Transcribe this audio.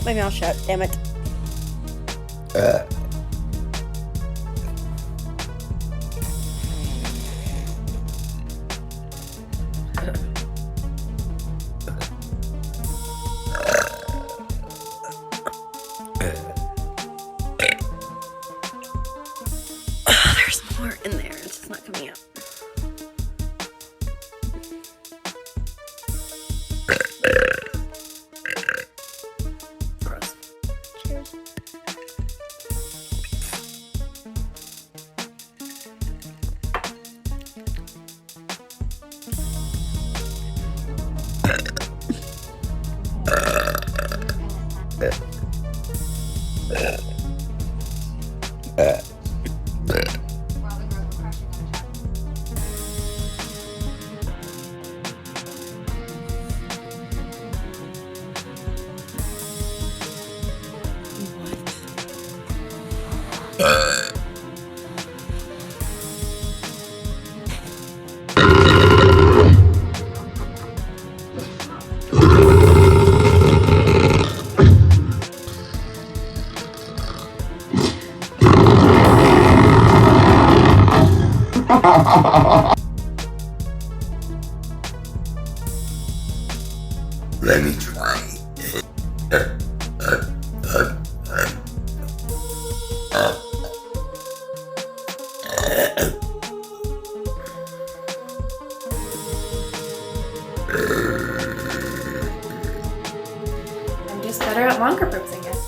kept my mouth shut, damn it. There's more in there, it's just not coming out. Gross. Cheers. Let me try. I'm just better at longer burps, I guess.